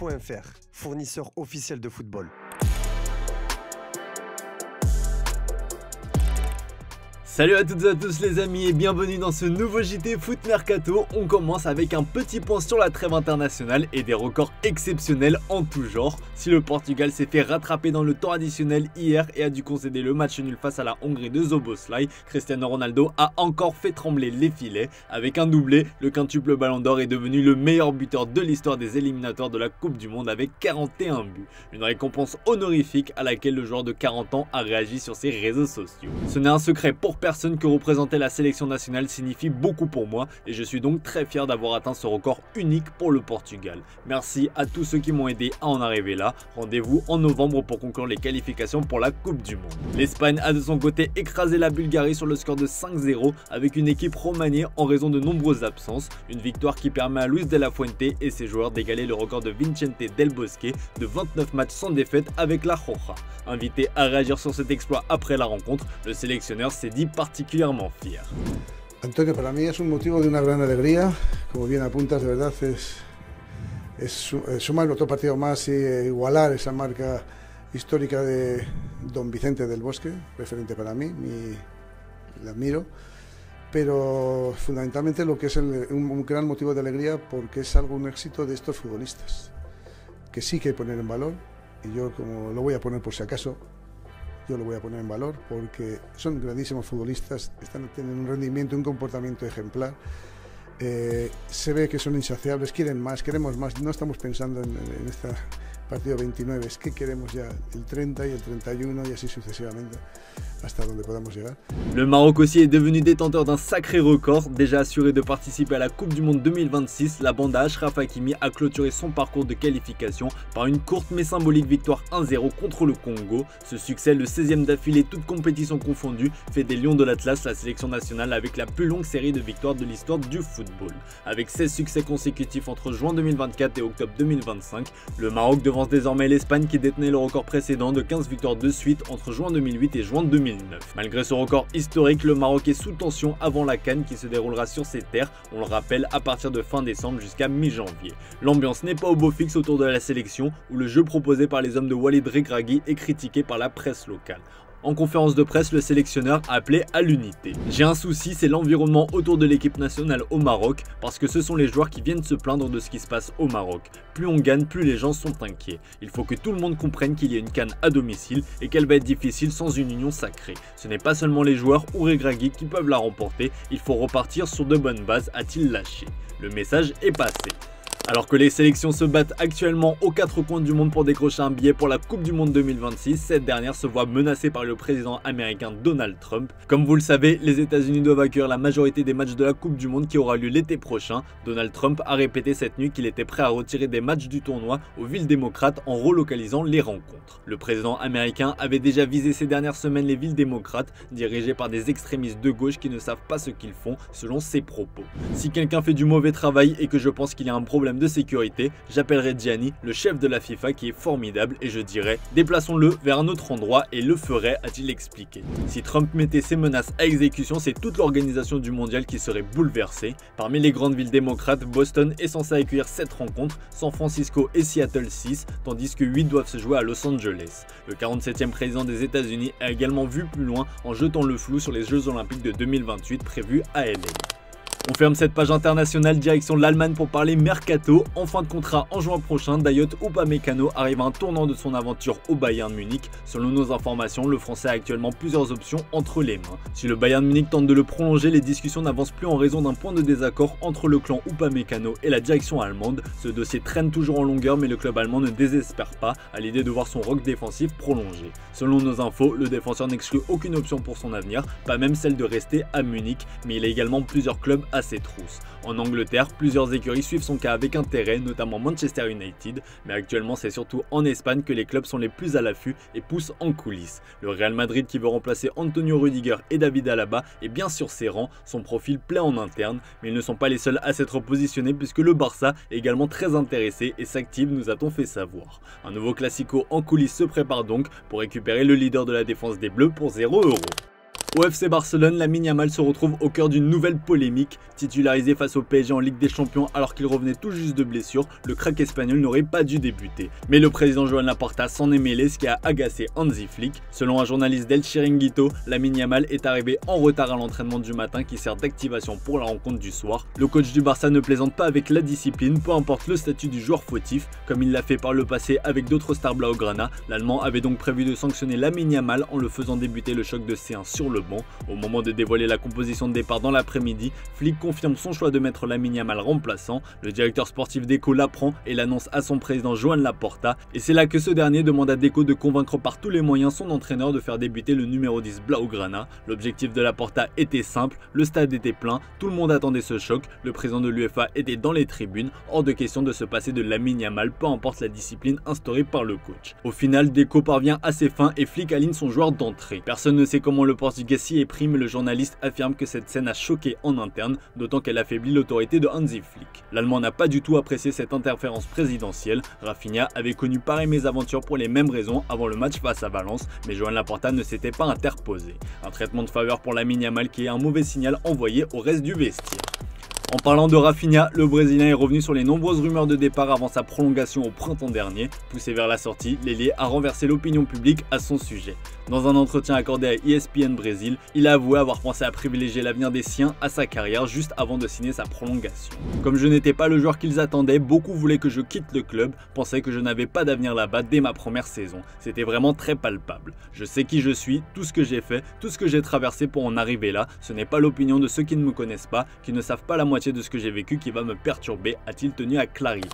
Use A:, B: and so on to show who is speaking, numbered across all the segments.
A: JT.fr, fournisseur officiel de football.
B: Salut à toutes et à tous les amis et bienvenue dans ce nouveau JT Foot Mercato. On commence avec un petit point sur la trêve internationale et des records exceptionnels en tout genre. Si le Portugal s'est fait rattraper dans le temps additionnel hier et a dû concéder le match nul face à la Hongrie de Szoboszlai, Cristiano Ronaldo a encore fait trembler les filets. Avec un doublé, le quintuple Ballon d'Or est devenu le meilleur buteur de l'histoire des éliminatoires de la Coupe du Monde avec 41 buts. Une récompense honorifique à laquelle le joueur de 40 ans a réagi sur ses réseaux sociaux. Ce n'est un secret pour personne que représenter la sélection nationale signifie beaucoup pour moi et je suis donc très fier d'avoir atteint ce record unique pour le Portugal. Merci à tous ceux qui m'ont aidé à en arriver là. Rendez-vous en novembre pour conclure les qualifications pour la Coupe du Monde. L'Espagne a de son côté écrasé la Bulgarie sur le score de 5-0 avec une équipe remaniée en raison de nombreuses absences. Une victoire qui permet à Luis de la Fuente et ses joueurs d'égaler le record de Vicente Del Bosque de 29 matchs sans défaite avec la Roja. Invité à réagir sur cet exploit après la rencontre, le sélectionneur s'est dit particulièrement fier.
C: Antonio, para mí es un motivo de una gran alegría, como bien apuntas, de verdad es sumar otro partido más y igualar esa marca histórica de Don Vicente del Bosque, referente para mí, le admiro, pero fundamentalmente lo que es un gran motivo de alegría porque es un éxito de estos futbolistas, que sí que hay que poner en valor, y yo como lo voy a poner por si acaso, yo lo voy a poner en valor porque son grandísimos futbolistas, tienen un rendimiento, un comportamiento ejemplar, se ve que son insaciables, quieren más, queremos más, no estamos pensando en este partido 29, es que queremos ya el 30 y el 31 y así sucesivamente hasta donde podamos llegar.
B: Le Maroc aussi est devenu détenteur d'un sacré record. Déjà assuré de participer à la Coupe du Monde 2026, la bande à Achraf Hakimi a clôturé son parcours de qualification par une courte mais symbolique victoire 1-0 contre le Congo. Ce succès, le 16e d'affilée, toutes compétitions confondues, fait des Lions de l'Atlas la sélection nationale avec la plus longue série de victoires de l'histoire du football. Avec 16 succès consécutifs entre juin 2024 et octobre 2025, le Maroc devance désormais l'Espagne qui détenait le record précédent de 15 victoires de suite entre juin 2008 et juin 2009. Malgré ce record historique, le Maroc est sous tension avant la CAN qui se déroulera sur ses terres, on le rappelle, à partir de fin décembre jusqu'à mi-janvier. L'ambiance n'est pas au beau fixe autour de la sélection où le jeu proposé par les hommes de Walid Regragui est critiqué par la presse locale. En conférence de presse, le sélectionneur a appelé à l'unité. J'ai un souci, c'est l'environnement autour de l'équipe nationale au Maroc, parce que ce sont les joueurs qui viennent se plaindre de ce qui se passe au Maroc. Plus on gagne, plus les gens sont inquiets. Il faut que tout le monde comprenne qu'il y a une CAN à domicile et qu'elle va être difficile sans une union sacrée. Ce n'est pas seulement les joueurs ou Regragui qui peuvent la remporter, il faut repartir sur de bonnes bases, a-t-il lâché. Le message est passé. Alors que les sélections se battent actuellement aux quatre coins du monde pour décrocher un billet pour la Coupe du Monde 2026, cette dernière se voit menacée par le président américain Donald Trump. Comme vous le savez, les États-Unis doivent accueillir la majorité des matchs de la Coupe du Monde qui aura lieu l'été prochain. Donald Trump a répété cette nuit qu'il était prêt à retirer des matchs du tournoi aux villes démocrates en relocalisant les rencontres. Le président américain avait déjà visé ces dernières semaines les villes démocrates dirigées par des extrémistes de gauche qui ne savent pas ce qu'ils font selon ses propos. Si quelqu'un fait du mauvais travail et que je pense qu'il y a un problème de sécurité, j'appellerai Gianni, le chef de la FIFA qui est formidable et je dirais déplaçons-le vers un autre endroit et le ferait, a-t-il expliqué. Si Trump mettait ses menaces à exécution, c'est toute l'organisation du mondial qui serait bouleversée. Parmi les grandes villes démocrates, Boston est censé accueillir 7 rencontres, San Francisco et Seattle 6, tandis que 8 doivent se jouer à Los Angeles. Le 47e président des États-Unis a également vu plus loin en jetant le flou sur les Jeux Olympiques de 2028 prévus à LA. On ferme cette page internationale direction l'Allemagne pour parler mercato. En fin de contrat en juin prochain, Dayot Upamecano arrive à un tournant de son aventure au Bayern Munich. Selon nos informations, le Français a actuellement plusieurs options entre les mains. Si le Bayern Munich tente de le prolonger, les discussions n'avancent plus en raison d'un point de désaccord entre le clan Upamecano et la direction allemande. Ce dossier traîne toujours en longueur, mais le club allemand ne désespère pas à l'idée de voir son rock défensif prolongé. Selon nos infos, le défenseur n'exclut aucune option pour son avenir, pas même celle de rester à Munich, mais il a également plusieurs clubs à ses trousses. En Angleterre, plusieurs écuries suivent son cas avec intérêt, notamment Manchester United, mais actuellement c'est surtout en Espagne que les clubs sont les plus à l'affût et poussent en coulisses. Le Real Madrid qui veut remplacer Antonio Rudiger et David Alaba est bien sur ses rangs, son profil plaît en interne, mais ils ne sont pas les seuls à s'être positionnés puisque le Barça est également très intéressé et s'active, nous a-t-on fait savoir. Un nouveau classico en coulisses se prépare donc pour récupérer le leader de la défense des Bleus pour 0 €. Au FC Barcelone, Lamine Yamal se retrouve au cœur d'une nouvelle polémique. Titularisé face au PSG en Ligue des Champions alors qu'il revenait tout juste de blessure, le crack espagnol n'aurait pas dû débuter. Mais le président Joan Laporta s'en est mêlé, ce qui a agacé Hansi Flick. Selon un journaliste d'El Chiringuito, Lamine Yamal est arrivé en retard à l'entraînement du matin qui sert d'activation pour la rencontre du soir. Le coach du Barça ne plaisante pas avec la discipline, peu importe le statut du joueur fautif. Comme il l'a fait par le passé avec d'autres stars blaugrana, l'Allemand avait donc prévu de sanctionner Lamine Yamal en le faisant débuter le choc de C1 sur le banc. Au moment de dévoiler la composition de départ dans l'après-midi, Flick confirme son choix de mettre Lamine Yamal remplaçant. Le directeur sportif d'Eco l'apprend et l'annonce à son président Joan Laporta. Et c'est là que ce dernier demande à Deco de convaincre par tous les moyens son entraîneur de faire débuter le numéro 10 blaugrana. L'objectif de Laporta était simple, le stade était plein, tout le monde attendait ce choc, le président de l'UEFA était dans les tribunes, hors de question de se passer de Lamine Yamal, peu importe la discipline instaurée par le coach. Au final, Deco parvient à ses fins et Flick aligne son joueur d'entrée. Personne ne sait comment le portugais s'y est pris, mais le journaliste affirme que cette scène a choqué en interne, d'autant qu'elle affaiblit l'autorité de Hansi Flick. L'Allemand n'a pas du tout apprécié cette interférence présidentielle. Rafinha avait connu pareille mésaventure pour les mêmes raisons avant le match face à Valence, mais Joan Laporta ne s'était pas interposé. Un traitement de faveur pour Lamine Yamal qui est un mauvais signal envoyé au reste du vestiaire. En parlant de Rafinha, le Brésilien est revenu sur les nombreuses rumeurs de départ avant sa prolongation au printemps dernier. Poussé vers la sortie, l'ailier a renversé l'opinion publique à son sujet. Dans un entretien accordé à ESPN Brésil, il a avoué avoir pensé à privilégier l'avenir des siens à sa carrière juste avant de signer sa prolongation. Comme je n'étais pas le joueur qu'ils attendaient, beaucoup voulaient que je quitte le club, pensaient que je n'avais pas d'avenir là-bas dès ma première saison. C'était vraiment très palpable. Je sais qui je suis, tout ce que j'ai fait, tout ce que j'ai traversé pour en arriver là. Ce n'est pas l'opinion de ceux qui ne me connaissent pas, qui ne savent pas la moitié de ce que j'ai vécu qui va me perturber, a-t-il tenu à clarifier.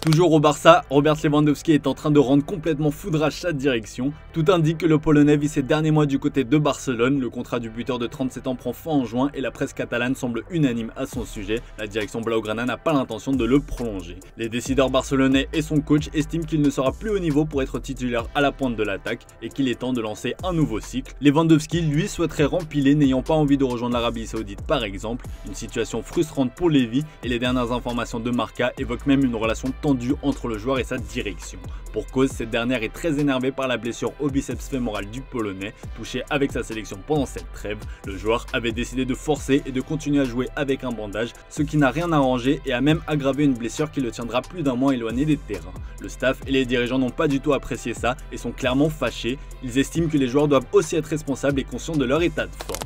B: Toujours au Barça, Robert Lewandowski est en train de rendre complètement foudrage sa direction. Tout indique que le Polonais vit ses derniers mois du côté de Barcelone. Le contrat du buteur de 37 ans prend fin en juin et la presse catalane semble unanime à son sujet. La direction blaugrana n'a pas l'intention de le prolonger. Les décideurs barcelonais et son coach estiment qu'il ne sera plus au niveau pour être titulaire à la pointe de l'attaque et qu'il est temps de lancer un nouveau cycle. Lewandowski, lui, souhaiterait rempiler, n'ayant pas envie de rejoindre l'Arabie Saoudite par exemple. Une situation frustrante pour Lévy et les dernières informations de Marca évoquent même une relation tendue entre le joueur et sa direction. Pour cause, cette dernière est très énervée par la blessure au biceps fémoral du Polonais, touché avec sa sélection pendant cette trêve. Le joueur avait décidé de forcer et de continuer à jouer avec un bandage, ce qui n'a rien arrangé et a même aggravé une blessure qui le tiendra plus d'un mois éloigné des terrains. Le staff et les dirigeants n'ont pas du tout apprécié ça et sont clairement fâchés. Ils estiment que les joueurs doivent aussi être responsables et conscients de leur état de forme.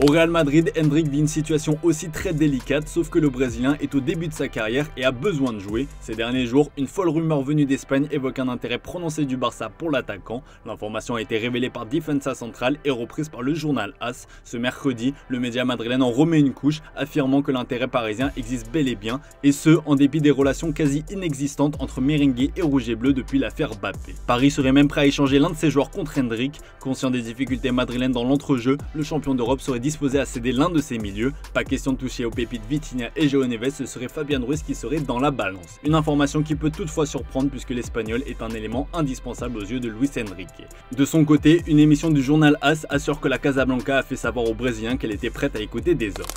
B: Au Real Madrid, Endrick vit une situation aussi très délicate, sauf que le Brésilien est au début de sa carrière et a besoin de jouer. Ces derniers jours, une folle rumeur venue d'Espagne évoque un intérêt prononcé du Barça pour l'attaquant. L'information a été révélée par Defensa Central et reprise par le journal AS. Ce mercredi, le média madrilène en remet une couche, affirmant que l'intérêt parisien existe bel et bien, et ce, en dépit des relations quasi inexistantes entre merengue et rouge et bleu depuis l'affaire Mbappé. Paris serait même prêt à échanger l'un de ses joueurs contre Endrick. Conscient des difficultés madrilènes dans l'entrejeu, le champion d'Europe serait disposé à céder l'un de ses milieux. Pas question de toucher aux pépites Vitinha et João Neves, ce serait Fabian Ruiz qui serait dans la balance. Une information qui peut toutefois surprendre puisque l'Espagnol est un élément indispensable aux yeux de Luis Enrique. De son côté, une émission du journal AS assure que la Casablanca a fait savoir aux Brésiliens qu'elle était prête à écouter des offres.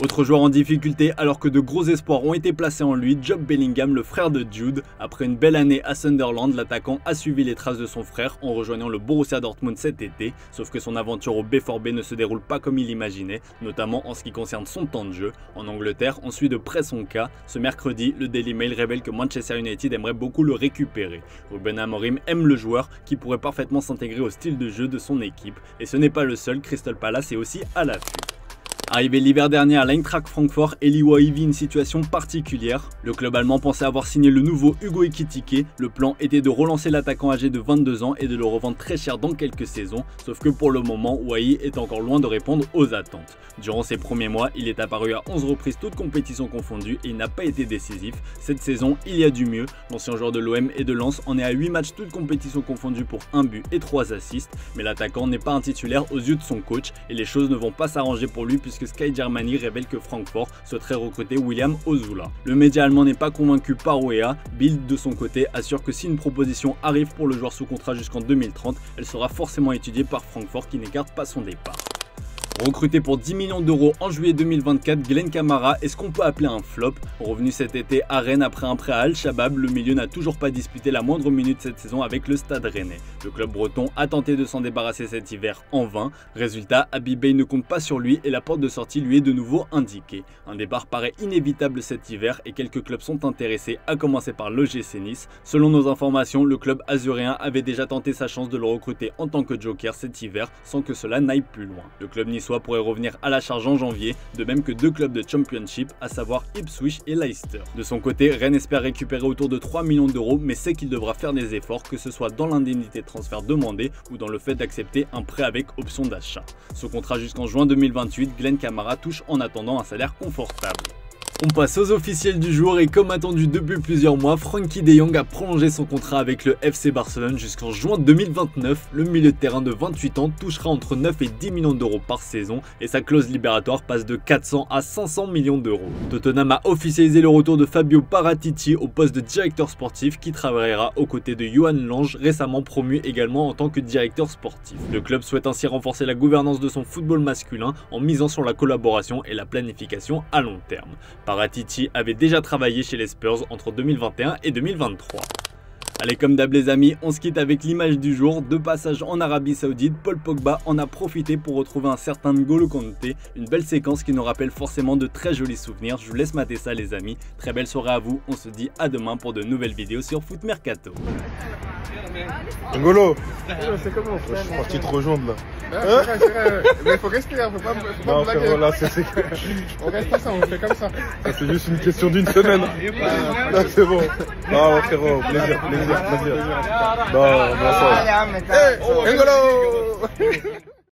B: Autre joueur en difficulté, alors que de gros espoirs ont été placés en lui, Jude Bellingham, le frère de Jude. Après une belle année à Sunderland, l'attaquant a suivi les traces de son frère en rejoignant le Borussia Dortmund cet été. Sauf que son aventure au B4B ne se déroule pas comme il l'imaginait, notamment en ce qui concerne son temps de jeu. En Angleterre, on suit de près son cas. Ce mercredi, le Daily Mail révèle que Manchester United aimerait beaucoup le récupérer. Ruben Amorim aime le joueur qui pourrait parfaitement s'intégrer au style de jeu de son équipe. Et ce n'est pas le seul, Crystal Palace est aussi à l'affût. Arrivé l'hiver dernier à l'Eintracht Francfort, Eli Wahi vit une situation particulière. Le club allemand pensait avoir signé le nouveau Hugo Ekitike. Le plan était de relancer l'attaquant âgé de 22 ans et de le revendre très cher dans quelques saisons. Sauf que pour le moment, Wahi est encore loin de répondre aux attentes. Durant ses premiers mois, il est apparu à 11 reprises toutes compétitions confondues et il n'a pas été décisif. Cette saison, il y a du mieux. L'ancien joueur de l'OM et de Lens en est à 8 matchs toutes compétitions confondues pour 1 but et 3 assists. Mais l'attaquant n'est pas un titulaire aux yeux de son coach et les choses ne vont pas s'arranger pour lui puisque Sky Germany révèle que Francfort souhaiterait recruter William Ozula. Le média allemand n'est pas convaincu par OEA. Bild de son côté assure que si une proposition arrive pour le joueur sous contrat jusqu'en 2030, elle sera forcément étudiée par Francfort qui n'écarte pas son départ. Recruté pour 10 millions d'euros en juillet 2024, Glenn Kamara est ce qu'on peut appeler un flop. Revenu cet été à Rennes après un prêt à Al-Shabaab, le milieu n'a toujours pas disputé la moindre minute cette saison avec le Stade Rennais. Le club breton a tenté de s'en débarrasser cet hiver en vain. Résultat, Habib Beye ne compte pas sur lui et la porte de sortie lui est de nouveau indiquée. Un départ paraît inévitable cet hiver et quelques clubs sont intéressés, à commencer par l'OGC Nice. Selon nos informations, le club azuréen avait déjà tenté sa chance de le recruter en tant que joker cet hiver sans que cela n'aille plus loin. Le club niçois pourrait revenir à la charge en janvier, de même que deux clubs de Championship, à savoir Ipswich et Leicester. De son côté, Rennes espère récupérer autour de 3 millions d'euros, mais sait qu'il devra faire des efforts, que ce soit dans l'indemnité de transfert demandée ou dans le fait d'accepter un prêt avec option d'achat. Ce contrat jusqu'en juin 2028, Glenn Kamara touche en attendant un salaire confortable. On passe aux officiels du jour et comme attendu depuis plusieurs mois, Frenkie de Jong a prolongé son contrat avec le FC Barcelone jusqu'en juin 2029. Le milieu de terrain de 28 ans touchera entre 9 et 10 millions d'euros par saison et sa clause libératoire passe de 400 à 500 millions d'euros. Tottenham a officialisé le retour de Fabio Paratici au poste de directeur sportif qui travaillera aux côtés de Johan Lange, récemment promu également en tant que directeur sportif. Le club souhaite ainsi renforcer la gouvernance de son football masculin en misant sur la collaboration et la planification à long terme. Paratici avait déjà travaillé chez les Spurs entre 2021 et 2023. Allez, comme d'hab les amis, on se quitte avec l'image du jour. De passage en Arabie Saoudite, Paul Pogba en a profité pour retrouver un certain N'Golo Kanté. Une belle séquence qui nous rappelle forcément de très jolis souvenirs. Je vous laisse mater ça les amis. Très belle soirée à vous. On se dit à demain pour de nouvelles vidéos sur Foot Mercato.
D: N'Golo,
E: c'est comment
D: je suis parti te rejoindre là.
E: c'est vrai. Mais faut respirer, faut pas
D: Non,
E: blaguer.
D: frérot, là,
E: On reste pas ça, on fait comme ça.
D: c'est juste une question d'une semaine. Là, c'est bon. Non, frérot, plaisir. Non, bon, ça.
E: N'Golo